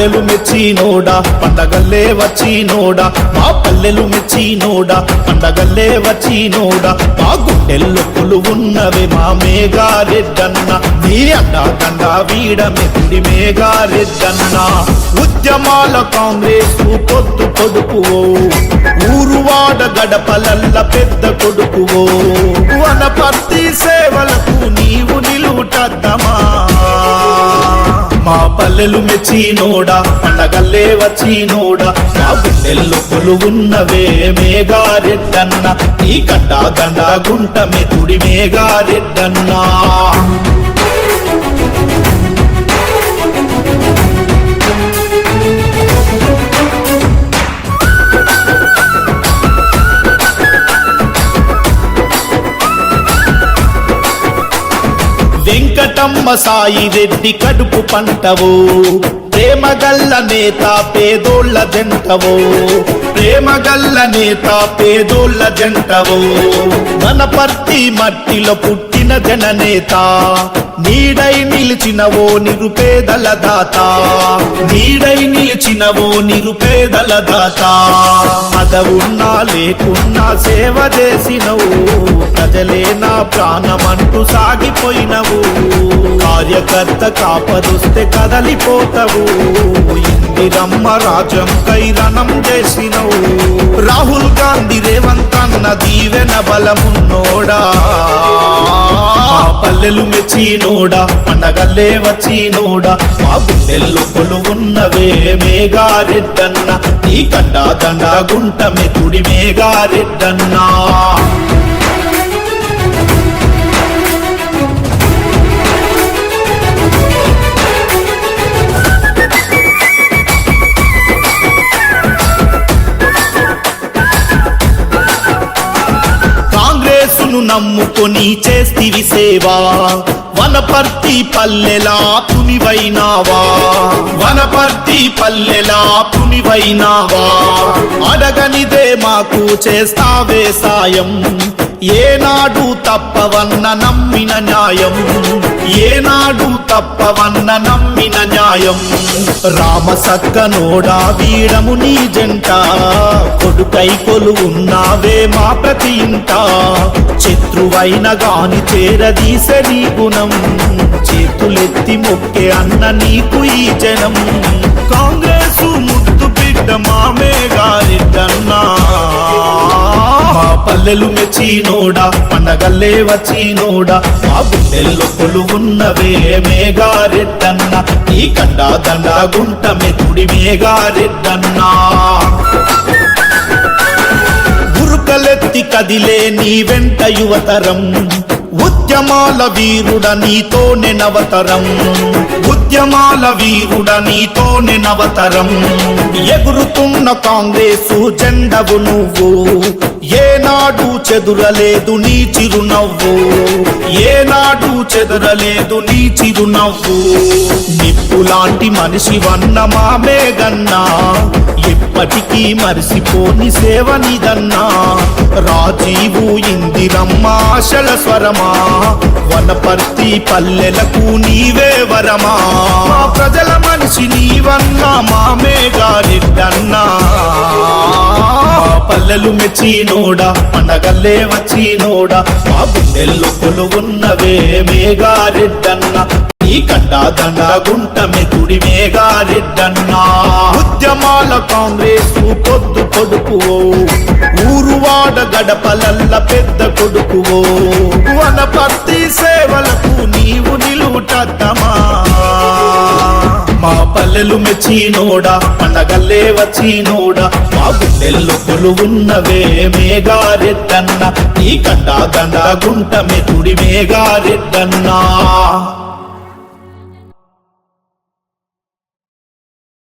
పల్లెలు మెచ్చినోడా పండగల్లే వచ్చినోడా మా పల్లెలు మెచ్చినోడా పండగల్లే వచ్చినోడా మా గుండెల్లో కొలువున్నవే మా మేఘారెడ్డన్న నీ అండ వీడమే గుడి మేఘారెడ్డన్న ఉద్యమాల కాంగ్రెస్ పొద్దు కొడుకువో ఊరువాడ గడపలల్ల పెద్ద కొడుకువో వనపర్తి సేవలకు నీవు నిలువుటద్దమా మా పల్లెలు మెచ్చినోడా పండగల్లే వచ్చినోడా మా గుండెల్లో కొలువున్నవే మేఘారెడ్డన్న నీ కండ గుంటమే తుడి మేఘారెడ్డన్నా వెంకటమ్మ సాయి రెడ్డి కడుపు పంటవో ప్రేమగల్ల నేత పేదోళ్ళ జంటవో ప్రేమగల్ల నేత పేదోళ్ళ జంటవో వనపర్తి మట్టిలో పుట్టిన జననేత నీడై నిలిచినవో నిరుపేదల దాత నీడై నిలిచినవో నిరుపేదల దాత పదవున్నా లేకున్నా సేవ చేసినవు ప్రజలే నా ప్రాణమంటూ సాగిపోయినవు కార్యకర్త కాపదొస్తే కదలిపోతావు ఇందిరమ్మ రాజ్యం కై రణం చేసినవు రాహుల్ గాంధీ రేవంత్ అన్న దీవెన బలమున్నోడా పల్లెలు మెచ్చినోడా పండగల్లే వచ్చినోడా మా గుండెల్లో కొలువున్నవే మేఘారెడ్డన్న నీ కండ గుంటమే తుడి మేఘారెడ్డన్నా నమ్ముకొని చేస్తివి సేవా వనపర్తి పల్లెలా పునివైనావా వనపర్తి పల్లెలా పునివైనావా అడగనిదే మాకు చేస్తావే సాయం ఏనాడు తప్పవన్న నమ్మిన న్యాయం ఏనాడు తప్పవన్న నమ్మిన న్యాయం రామ సక్కనోడా వీడము నీ జంట కొడుకై కొలువున్నావే మా ప్రతి ఇంట శత్రువైన గాని చేరదీసే నీ గుణం చేతులెత్తి మొక్కే అన్న నీకు ఈ జనం కాంగ్రెసు ముద్దు బిడ్డ మా మేఘారెడ్డన్నా మా పల్లెలు మెచ్చినోడా పండగల్లే వచ్చినోడా మా గుండెల్లో కొలువున్నవే మేఘారెడ్డన్న నీ కండ గుంటమే తుడి మేఘారెడ్డన్నా గురుకలెత్తి కదిలే నీ వెంట యువతరం ఉద్యమాల వీరుడ నీతోనే నవతరం ఉద్యమాల వీరుడ నీతోనే నవతరం ఎగురుతున్న కాంగ్రెసు జెండవు నువ్వు ఏనాడు చెదురలేదు నీ చిరునవ్వు ఏనాడు చెదురలేదు నీ చిరునవ్వు నిప్పులాంటి మనిషి వన్న మా మేఘన్నా ఎప్పటికీ మరిసిపోని సేవనిదన్నా రాజీవు ఇందిరమ్మ ఆశల స్వరమా వనపర్తి పల్లెలకు నీవే వరమా మా ప్రజల మనిషి నీవన్నా మా మేఘారెడ్డన్నా పల్లెలు మెచ్చినోడా పండగల్లే వచ్చినోడా మా గుండెల్లో కొలువున్నవే మేఘారెడ్డన్న నీ కండ గుంటమే తుడి మేఘారెడ్డన్నా ఉద్యమాల కాంగ్రెసు పొద్దు కొడుకువో ఊరువాడ గడపలల్ల పెద్ద కొడుకువో వనపర్తి సేవలకు నీవు నిలువుటద్దమా మా పల్లెలు మెచ్చినోడా పండగల్లే వచ్చినోడా మా గుండెల్లో కొలువున్నవే మేఘారెడ్డన్న నీ కండ గుంటమే తుడి మేఘారెడ్డన్నా